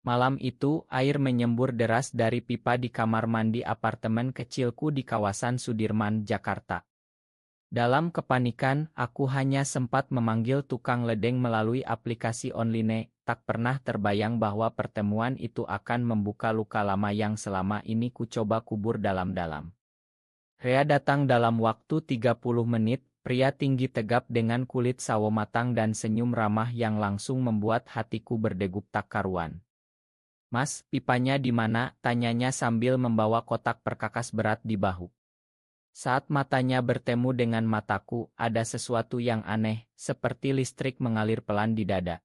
Malam itu, air menyembur deras dari pipa di kamar mandi apartemen kecilku di kawasan Sudirman, Jakarta. Dalam kepanikan, aku hanya sempat memanggil tukang ledeng melalui aplikasi online. Tak pernah terbayang bahwa pertemuan itu akan membuka luka lama yang selama ini ku coba kubur dalam-dalam. Rea datang dalam waktu 30 menit, pria tinggi tegap dengan kulit sawo matang dan senyum ramah yang langsung membuat hatiku berdegup tak karuan. "Mas, pipanya di mana?" tanyanya sambil membawa kotak perkakas berat di bahu. Saat matanya bertemu dengan mataku, ada sesuatu yang aneh, seperti listrik mengalir pelan di dada.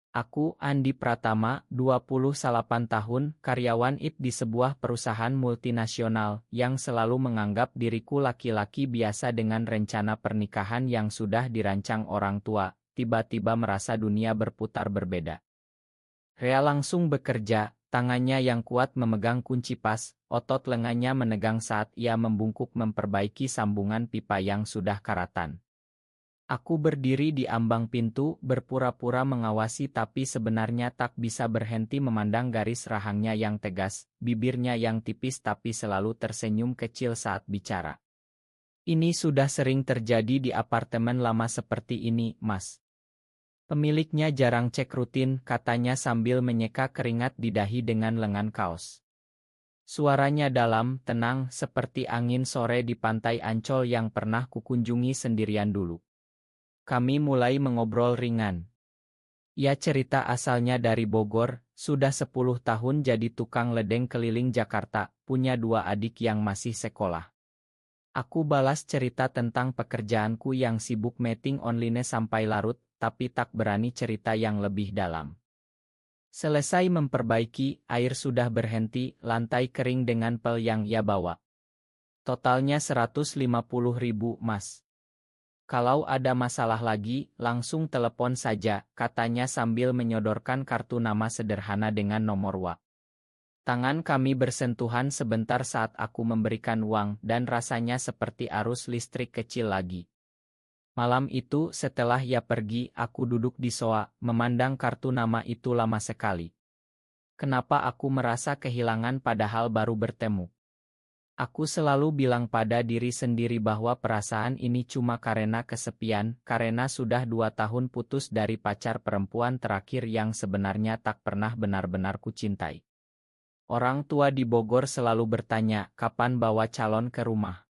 Aku, Andi Pratama, 28 tahun, karyawan IT di sebuah perusahaan multinasional, yang selalu menganggap diriku laki-laki biasa dengan rencana pernikahan yang sudah dirancang orang tua, tiba-tiba merasa dunia berputar berbeda. Rea langsung bekerja, tangannya yang kuat memegang kunci pas, otot lengannya menegang saat ia membungkuk memperbaiki sambungan pipa yang sudah karatan. Aku berdiri di ambang pintu, berpura-pura mengawasi tapi sebenarnya tak bisa berhenti memandang garis rahangnya yang tegas, bibirnya yang tipis tapi selalu tersenyum kecil saat bicara. "Ini sudah sering terjadi di apartemen lama seperti ini, Mas. Pemiliknya jarang cek rutin," katanya sambil menyeka keringat di dahi dengan lengan kaos. Suaranya dalam, tenang, seperti angin sore di pantai Ancol yang pernah kukunjungi sendirian dulu. Kami mulai mengobrol ringan. Ia cerita asalnya dari Bogor, sudah 10 tahun jadi tukang ledeng keliling Jakarta, punya 2 adik yang masih sekolah. Aku balas cerita tentang pekerjaanku yang sibuk meeting online sampai larut, tapi tak berani cerita yang lebih dalam. Selesai memperbaiki, air sudah berhenti, lantai kering dengan pel yang ia bawa. "Totalnya 150.000, Mas. Kalau ada masalah lagi, langsung telepon saja," katanya sambil menyodorkan kartu nama sederhana dengan nomor WA. Tangan kami bersentuhan sebentar saat aku memberikan uang dan rasanya seperti arus listrik kecil lagi. Malam itu setelah ia pergi, aku duduk di sofa, memandang kartu nama itu lama sekali. Kenapa aku merasa kehilangan padahal baru bertemu? Aku selalu bilang pada diri sendiri bahwa perasaan ini cuma karena kesepian, karena sudah 2 tahun putus dari pacar perempuan terakhir yang sebenarnya tak pernah benar-benar kucintai. Orang tua di Bogor selalu bertanya, kapan bawa calon ke rumah.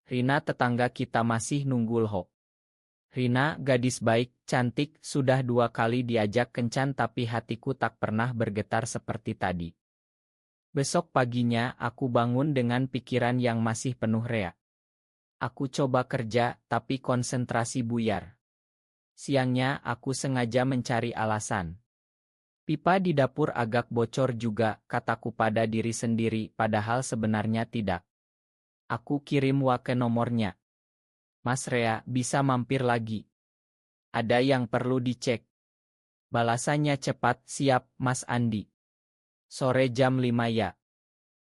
Rina tetangga kita masih nunggu loh. Rina, gadis baik, cantik, sudah 2 kali diajak kencan tapi hatiku tak pernah bergetar seperti tadi. Besok paginya, aku bangun dengan pikiran yang masih penuh rea. Aku coba kerja, tapi konsentrasi buyar. Siangnya, aku sengaja mencari alasan. "Pipa di dapur agak bocor juga," kataku pada diri sendiri, padahal sebenarnya tidak. Aku kirim WA ke nomornya. "Mas Rea, bisa mampir lagi? Ada yang perlu dicek." Balasannya cepat, "Siap, Mas Andi. Sore jam 5 ya."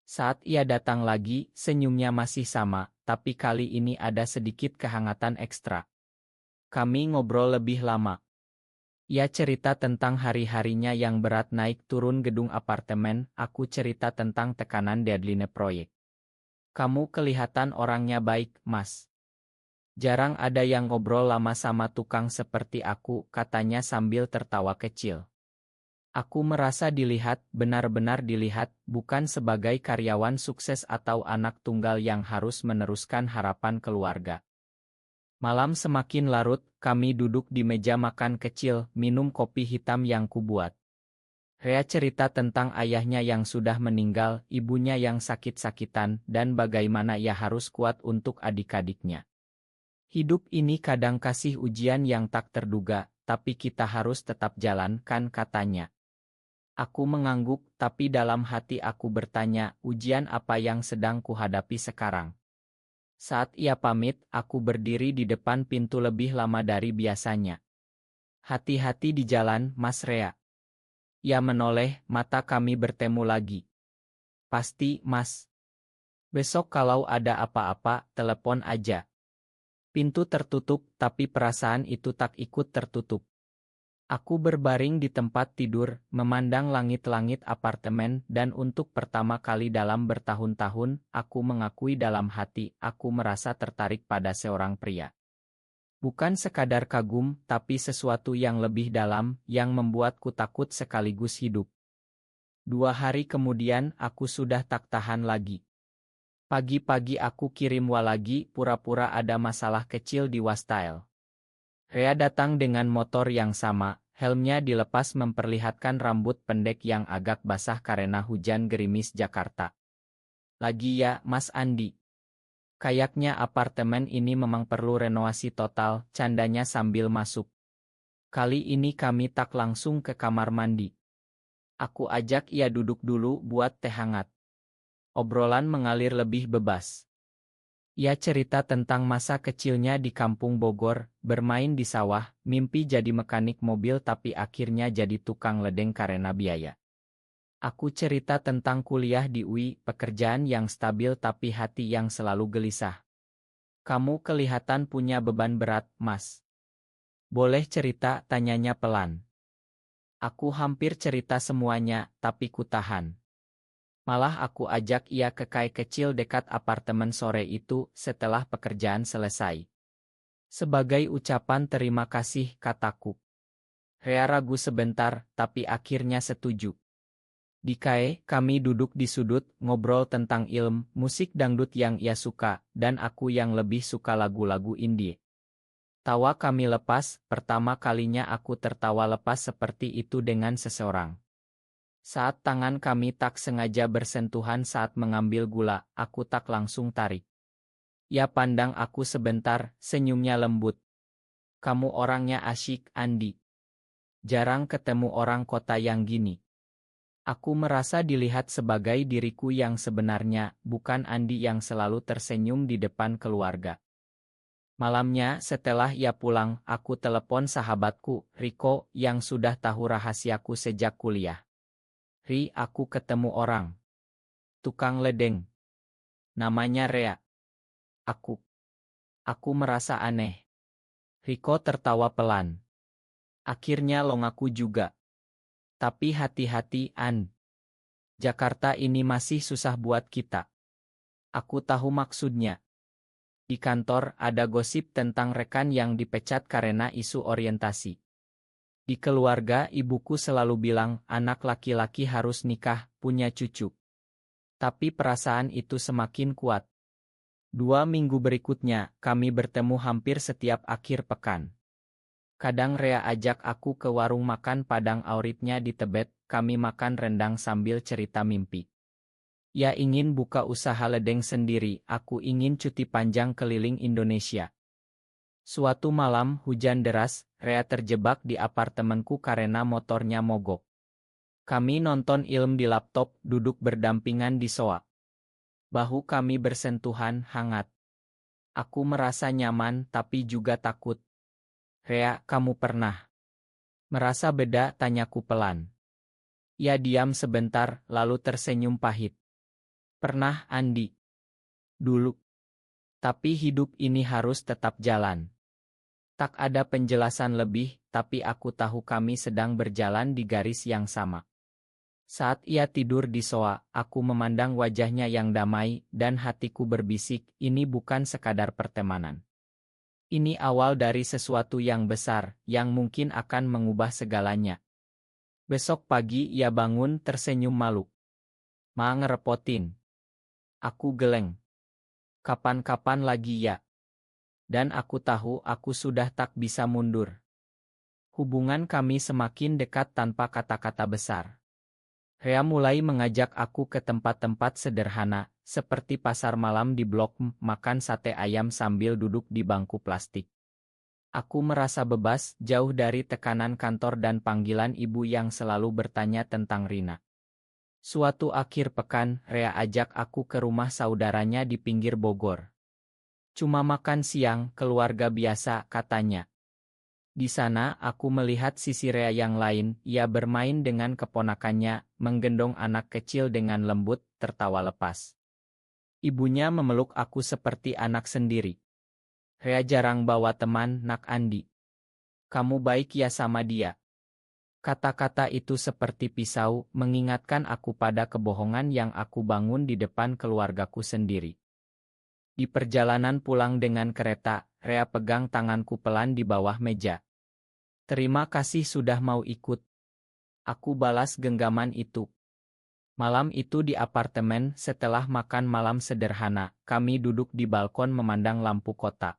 Saat ia datang lagi, senyumnya masih sama, tapi kali ini ada sedikit kehangatan ekstra. Kami ngobrol lebih lama. Ia cerita tentang hari-harinya yang berat naik turun gedung apartemen, aku cerita tentang tekanan deadline proyek. "Kamu kelihatan orangnya baik, Mas. Jarang ada yang ngobrol lama sama tukang seperti aku," katanya sambil tertawa kecil. Aku merasa dilihat, benar-benar dilihat, bukan sebagai karyawan sukses atau anak tunggal yang harus meneruskan harapan keluarga. Malam semakin larut, kami duduk di meja makan kecil, minum kopi hitam yang kubuat. Rea cerita tentang ayahnya yang sudah meninggal, ibunya yang sakit-sakitan, dan bagaimana ia harus kuat untuk adik-adiknya. "Hidup ini kadang kasih ujian yang tak terduga, tapi kita harus tetap jalankan," katanya. Aku mengangguk, tapi dalam hati aku bertanya, ujian apa yang sedang kuhadapi sekarang? Saat ia pamit, aku berdiri di depan pintu lebih lama dari biasanya. "Hati-hati di jalan, Mas Rea." Ia menoleh, mata kami bertemu lagi. "Pasti, Mas. Besok kalau ada apa-apa, telepon aja." Pintu tertutup, tapi perasaan itu tak ikut tertutup. Aku berbaring di tempat tidur, memandang langit-langit apartemen, dan untuk pertama kali dalam bertahun-tahun, aku mengakui dalam hati, aku merasa tertarik pada seorang pria. Bukan sekadar kagum, tapi sesuatu yang lebih dalam, yang membuatku takut sekaligus hidup. 2 hari kemudian, aku sudah tak tahan lagi. Pagi-pagi aku kirim lagi, pura-pura ada masalah kecil di Wastail. Rea datang dengan motor yang sama, helmnya dilepas memperlihatkan rambut pendek yang agak basah karena hujan gerimis Jakarta. Lagi ya, Mas Andi. Kayaknya apartemen ini memang perlu renovasi total, candanya sambil masuk. Kali ini kami tak langsung ke kamar mandi. Aku ajak ia duduk dulu buat teh hangat. Obrolan mengalir lebih bebas. Ia cerita tentang masa kecilnya di kampung Bogor, bermain di sawah, mimpi jadi mekanik mobil tapi akhirnya jadi tukang ledeng karena biaya. Aku cerita tentang kuliah di UI, pekerjaan yang stabil tapi hati yang selalu gelisah. Kamu kelihatan punya beban berat, Mas. Boleh cerita, tanyanya pelan. Aku hampir cerita semuanya, tapi kutahan. Malah aku ajak ia ke kai kecil dekat apartemen sore itu setelah pekerjaan selesai. Sebagai ucapan terima kasih, kataku. Rea ragu sebentar, tapi akhirnya setuju. Di kai, kami duduk di sudut, ngobrol tentang ilmu, musik dangdut yang ia suka, dan aku yang lebih suka lagu-lagu indie. Tawa kami lepas, pertama kalinya aku tertawa lepas seperti itu dengan seseorang. Saat tangan kami tak sengaja bersentuhan saat mengambil gula, aku tak langsung tarik. Ia pandang aku sebentar, senyumnya lembut. Kamu orangnya asyik, Andi. Jarang ketemu orang kota yang gini. Aku merasa dilihat sebagai diriku yang sebenarnya, bukan Andi yang selalu tersenyum di depan keluarga. Malamnya, setelah ia pulang, aku telepon sahabatku, Riko, yang sudah tahu rahasiaku sejak kuliah. Ri, aku ketemu orang. Tukang ledeng. Namanya Rea. Aku. Aku merasa aneh. Riko tertawa pelan. Akhirnya lo ngaku juga. Tapi hati-hati, An. Jakarta ini masih susah buat kita. Aku tahu maksudnya. Di kantor ada gosip tentang rekan yang dipecat karena isu orientasi. Di keluarga ibuku selalu bilang anak laki-laki harus nikah, punya cucu. Tapi perasaan itu semakin kuat. 2 minggu berikutnya, kami bertemu hampir setiap akhir pekan. Kadang Rea ajak aku ke warung makan Padang Auritnya di Tebet, kami makan rendang sambil cerita mimpi. Ia ingin buka usaha ledeng sendiri, aku ingin cuti panjang keliling Indonesia. Suatu malam hujan deras, Rea terjebak di apartemenku karena motornya mogok. Kami nonton film di laptop, duduk berdampingan di sofa. Bahu kami bersentuhan hangat. Aku merasa nyaman tapi juga takut. Rea, kamu pernah merasa beda? Tanyaku pelan. Ia diam sebentar, lalu tersenyum pahit. Pernah, Andi. Dulu. Tapi hidup ini harus tetap jalan. Tak ada penjelasan lebih, tapi aku tahu kami sedang berjalan di garis yang sama. Saat ia tidur di sofa, aku memandang wajahnya yang damai, dan hatiku berbisik, ini bukan sekadar pertemanan. Ini awal dari sesuatu yang besar, yang mungkin akan mengubah segalanya. Besok pagi ia bangun tersenyum malu. Ma ngerepotin. Aku geleng. Kapan-kapan lagi ya? Dan aku tahu aku sudah tak bisa mundur. Hubungan kami semakin dekat tanpa kata-kata besar. Rea mulai mengajak aku ke tempat-tempat sederhana, seperti pasar malam di Blok M, makan sate ayam sambil duduk di bangku plastik. Aku merasa bebas, jauh dari tekanan kantor dan panggilan ibu yang selalu bertanya tentang Rina. Suatu akhir pekan, Rea ajak aku ke rumah saudaranya di pinggir Bogor. Cuma makan siang, keluarga biasa, katanya. Di sana, aku melihat sisi Rea yang lain, ia bermain dengan keponakannya, menggendong anak kecil dengan lembut, tertawa lepas. Ibunya memeluk aku seperti anak sendiri. Rea jarang bawa teman, Nak Andi. Kamu baik ya sama dia? Kata-kata itu seperti pisau, mengingatkan aku pada kebohongan yang aku bangun di depan keluargaku sendiri. Di perjalanan pulang dengan kereta, Rea pegang tanganku pelan di bawah meja. Terima kasih sudah mau ikut. Aku balas genggaman itu. Malam itu di apartemen, setelah makan malam sederhana, kami duduk di balkon memandang lampu kota.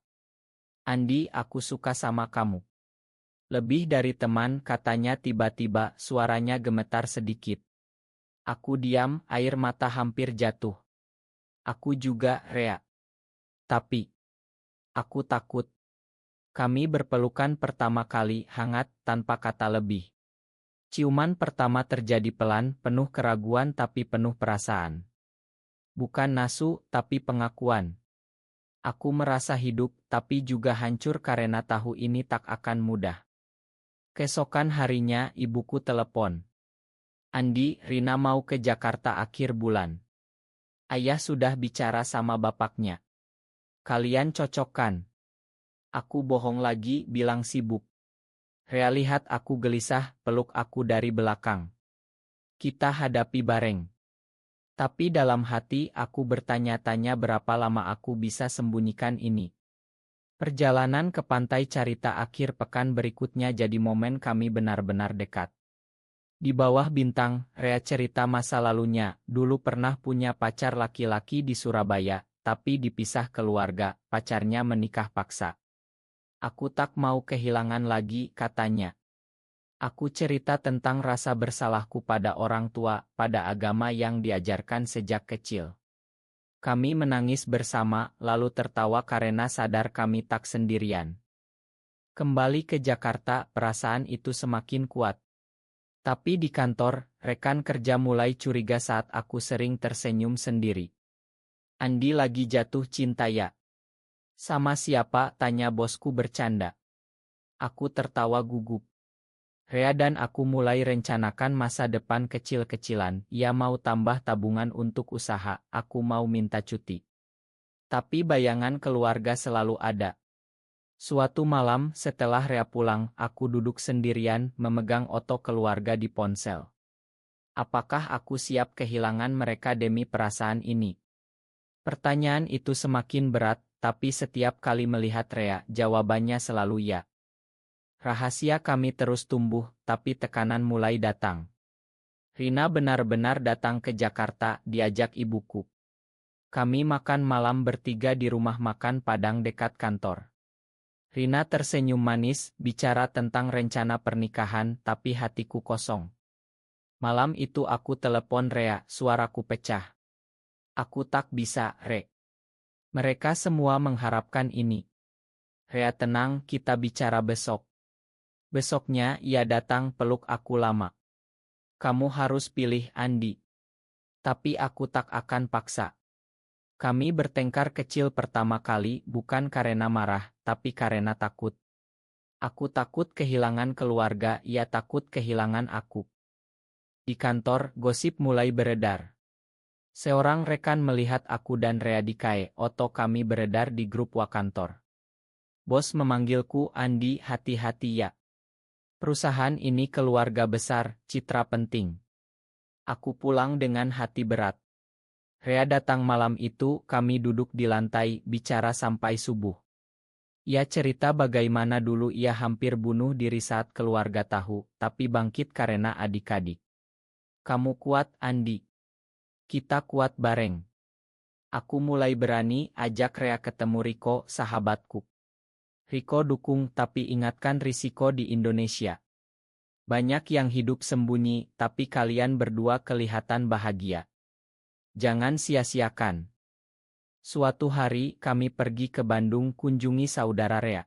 Andi, aku suka sama kamu. Lebih dari teman, katanya tiba-tiba, suaranya gemetar sedikit. Aku diam, air mata hampir jatuh. Aku juga, Rea. Tapi, aku takut. Kami berpelukan pertama kali, hangat, tanpa kata lebih. Ciuman pertama terjadi pelan, penuh keraguan tapi penuh perasaan. Bukan nasu, tapi pengakuan. Aku merasa hidup, tapi juga hancur karena tahu ini tak akan mudah. Keesokan harinya, ibuku telepon. Andi, Rina mau ke Jakarta akhir bulan. Ayah sudah bicara sama bapaknya. Kalian cocokkan. Aku bohong lagi, bilang sibuk. Rea lihat aku gelisah, peluk aku dari belakang. Kita hadapi bareng. Tapi dalam hati aku bertanya-tanya berapa lama aku bisa sembunyikan ini. Perjalanan ke pantai Carita akhir pekan berikutnya jadi momen kami benar-benar dekat. Di bawah bintang, Rea cerita masa lalunya, dulu pernah punya pacar laki-laki di Surabaya, tapi dipisah keluarga, pacarnya menikah paksa. Aku tak mau kehilangan lagi, katanya. Aku cerita tentang rasa bersalahku pada orang tua, pada agama yang diajarkan sejak kecil. Kami menangis bersama, lalu tertawa karena sadar kami tak sendirian. Kembali ke Jakarta, perasaan itu semakin kuat. Tapi di kantor, rekan kerja mulai curiga saat aku sering tersenyum sendiri. Andi lagi jatuh cinta ya? Sama siapa? Tanya bosku bercanda. Aku tertawa gugup. Rea dan aku mulai rencanakan masa depan kecil-kecilan. Ia mau tambah tabungan untuk usaha, aku mau minta cuti. Tapi bayangan keluarga selalu ada. Suatu malam, setelah Rea pulang, aku duduk sendirian, memegang oto keluarga di ponsel. Apakah aku siap kehilangan mereka demi perasaan ini? Pertanyaan itu semakin berat, tapi setiap kali melihat Rea, jawabannya selalu ya. Rahasia kami terus tumbuh, tapi tekanan mulai datang. Rina benar-benar datang ke Jakarta, diajak ibuku. Kami makan malam bertiga di rumah makan Padang dekat kantor. Rina tersenyum manis, bicara tentang rencana pernikahan, tapi hatiku kosong. Malam itu aku telepon Rea, suaraku pecah. Aku tak bisa, Re. Mereka semua mengharapkan ini. Rea tenang, kita bicara besok. Besoknya ia datang peluk aku lama. Kamu harus pilih Andi. Tapi aku tak akan paksa. Kami bertengkar kecil pertama kali bukan karena marah, tapi karena takut. Aku takut kehilangan keluarga, ia takut kehilangan aku. Di kantor, gosip mulai beredar. Seorang rekan melihat aku dan Rea di KAE, oto kami beredar di grup Wakantor. Bos memanggilku Andi, hati-hati ya. Perusahaan ini keluarga besar, citra penting. Aku pulang dengan hati berat. Rea datang malam itu, kami duduk di lantai, bicara sampai subuh. Ia cerita bagaimana dulu ia hampir bunuh diri saat keluarga tahu, tapi bangkit karena adik-adik. Kamu kuat, Andi. Kita kuat bareng. Aku mulai berani ajak Rea ketemu Riko, sahabatku. Riko dukung tapi ingatkan risiko di Indonesia. Banyak yang hidup sembunyi, tapi kalian berdua kelihatan bahagia. Jangan sia-siakan. Suatu hari kami pergi ke Bandung kunjungi saudara Rea.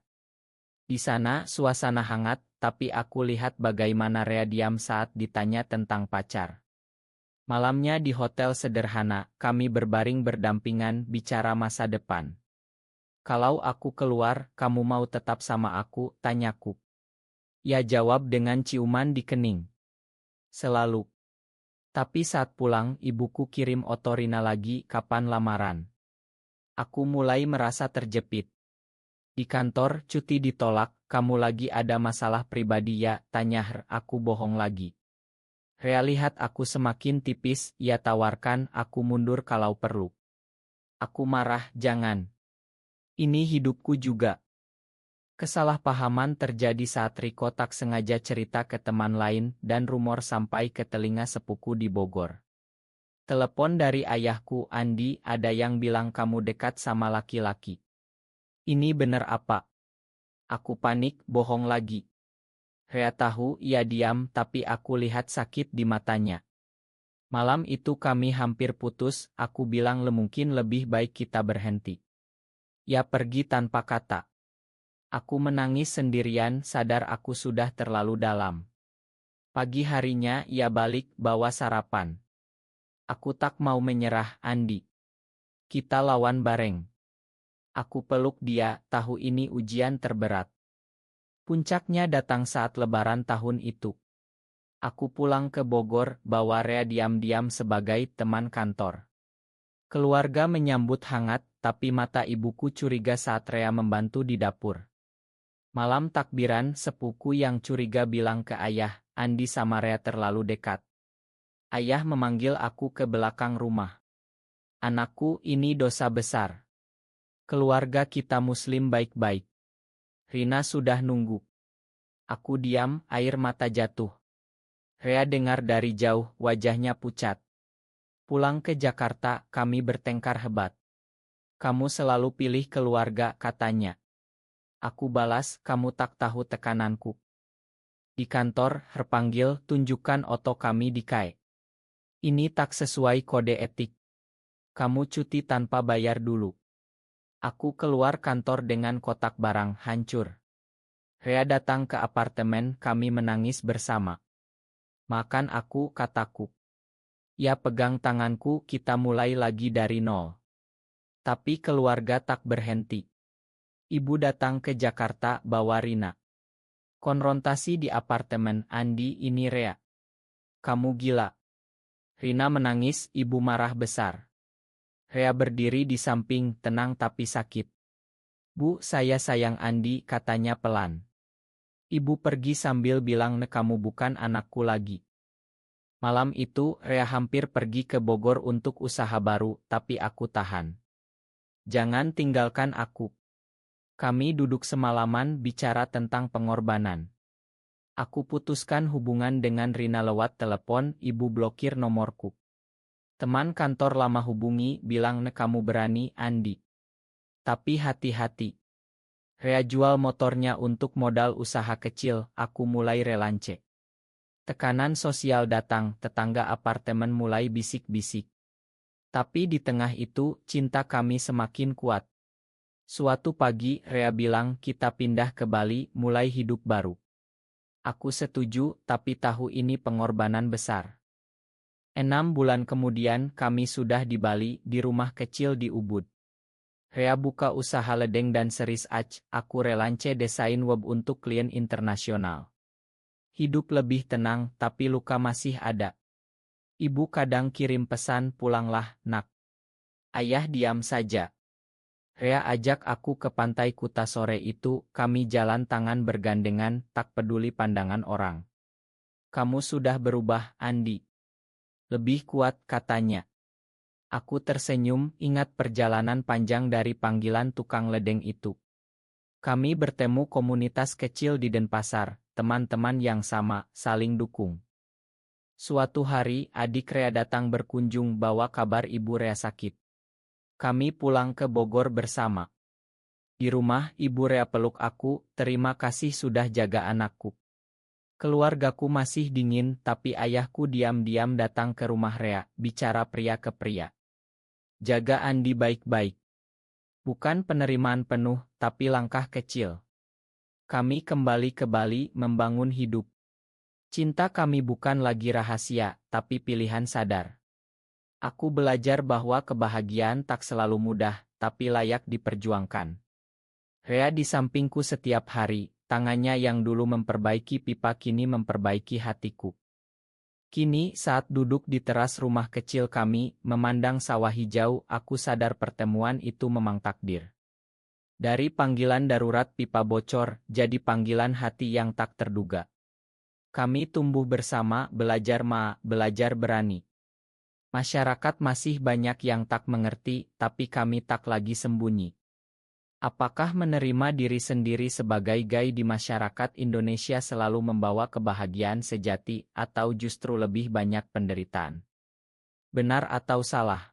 Di sana suasana hangat, tapi aku lihat bagaimana Rea diam saat ditanya tentang pacar. Malamnya di hotel sederhana, kami berbaring berdampingan bicara masa depan. Kalau aku keluar, kamu mau tetap sama aku, tanyaku. Ia jawab dengan ciuman di kening. Selalu. Tapi saat pulang, ibuku kirim otorina lagi, kapan lamaran. Aku mulai merasa terjepit. Di kantor, cuti ditolak, kamu lagi ada masalah pribadi ya? Tanya aku bohong lagi. Rea lihat aku semakin tipis, ia tawarkan aku mundur kalau perlu. Aku marah, jangan. Ini hidupku juga. Kesalahpahaman terjadi saat Riko tak sengaja cerita ke teman lain dan rumor sampai ke telinga sepupu di Bogor. Telepon dari ayahku, Andi, ada yang bilang kamu dekat sama laki-laki. Ini bener apa? Aku panik, bohong lagi. Rea tahu ia diam tapi aku lihat sakit di matanya. Malam itu kami hampir putus, aku bilang mungkin lebih baik kita berhenti. Ia pergi tanpa kata. Aku menangis sendirian, sadar aku sudah terlalu dalam. Pagi harinya ia balik bawa sarapan. Aku tak mau menyerah, Andi. Kita lawan bareng. Aku peluk dia, tahu ini ujian terberat. Puncaknya datang saat lebaran tahun itu. Aku pulang ke Bogor, bawa Rea diam-diam sebagai teman kantor. Keluarga menyambut hangat, tapi mata ibuku curiga saat Rea membantu di dapur. Malam takbiran, sepuku yang curiga bilang ke ayah, Andi sama Rea terlalu dekat. Ayah memanggil aku ke belakang rumah. Anakku, ini dosa besar. Keluarga kita muslim baik-baik. Rina sudah nunggu. Aku diam, air mata jatuh. Rea dengar dari jauh, wajahnya pucat. Pulang ke Jakarta, kami bertengkar hebat. Kamu selalu pilih keluarga, katanya. Aku balas, kamu tak tahu tekananku. Di kantor, terpanggil, tunjukkan oto kami di KAE. Ini tak sesuai kode etik. Kamu cuti tanpa bayar dulu. Aku keluar kantor dengan kotak barang hancur. Rea datang ke apartemen, kami menangis bersama. Makan aku, kataku. Ia pegang tanganku, kita mulai lagi dari nol. Tapi keluarga tak berhenti. Ibu datang ke Jakarta bawa Rina. Konfrontasi di apartemen, Andi, ini Rea. Kamu gila. Rina menangis, ibu marah besar. Rea berdiri di samping, tenang tapi sakit. Bu, saya sayang Andi, katanya pelan. Ibu pergi sambil bilang kamu bukan anakku lagi. Malam itu, Rea hampir pergi ke Bogor untuk usaha baru, tapi aku tahan. Jangan tinggalkan aku. Kami duduk semalaman bicara tentang pengorbanan. Aku putuskan hubungan dengan Rina lewat telepon, ibu blokir nomorku. Teman kantor lama hubungi, bilang kamu berani, Andi. Tapi hati-hati. Rea jual motornya untuk modal usaha kecil, aku mulai relance. Tekanan sosial datang, tetangga apartemen mulai bisik-bisik. Tapi di tengah itu, cinta kami semakin kuat. Suatu pagi, Rea bilang kita pindah ke Bali, mulai hidup baru. Aku setuju, tapi tahu ini pengorbanan besar. 6 bulan kemudian, kami sudah di Bali, di rumah kecil di Ubud. Rea buka usaha ledeng dan series aku relance desain web untuk klien internasional. Hidup lebih tenang, tapi luka masih ada. Ibu kadang kirim pesan, pulanglah, nak. Ayah diam saja. Rea ajak aku ke pantai Kuta sore itu, kami jalan tangan bergandengan, tak peduli pandangan orang. Kamu sudah berubah, Andi. Lebih kuat, katanya. Aku tersenyum, ingat perjalanan panjang dari panggilan tukang ledeng itu. Kami bertemu komunitas kecil di Denpasar, teman-teman yang sama, saling dukung. Suatu hari, adik Rea datang berkunjung bawa kabar ibu Rea sakit. Kami pulang ke Bogor bersama. Di rumah, ibu Rea peluk aku, terima kasih sudah jaga anakku. Keluargaku masih dingin, tapi ayahku diam-diam datang ke rumah Rea, bicara pria ke pria. Jaga Andi baik-baik. Bukan penerimaan penuh, tapi langkah kecil. Kami kembali ke Bali, membangun hidup. Cinta kami bukan lagi rahasia, tapi pilihan sadar. Aku belajar bahwa kebahagiaan tak selalu mudah, tapi layak diperjuangkan. Rea di sampingku setiap hari, tangannya yang dulu memperbaiki pipa kini memperbaiki hatiku. Kini, saat duduk di teras rumah kecil kami, memandang sawah hijau, aku sadar pertemuan itu memang takdir. Dari panggilan darurat pipa bocor, jadi panggilan hati yang tak terduga. Kami tumbuh bersama, belajar berani. Masyarakat masih banyak yang tak mengerti, tapi kami tak lagi sembunyi. Apakah menerima diri sendiri sebagai gay di masyarakat Indonesia selalu membawa kebahagiaan sejati, atau justru lebih banyak penderitaan? Benar atau salah?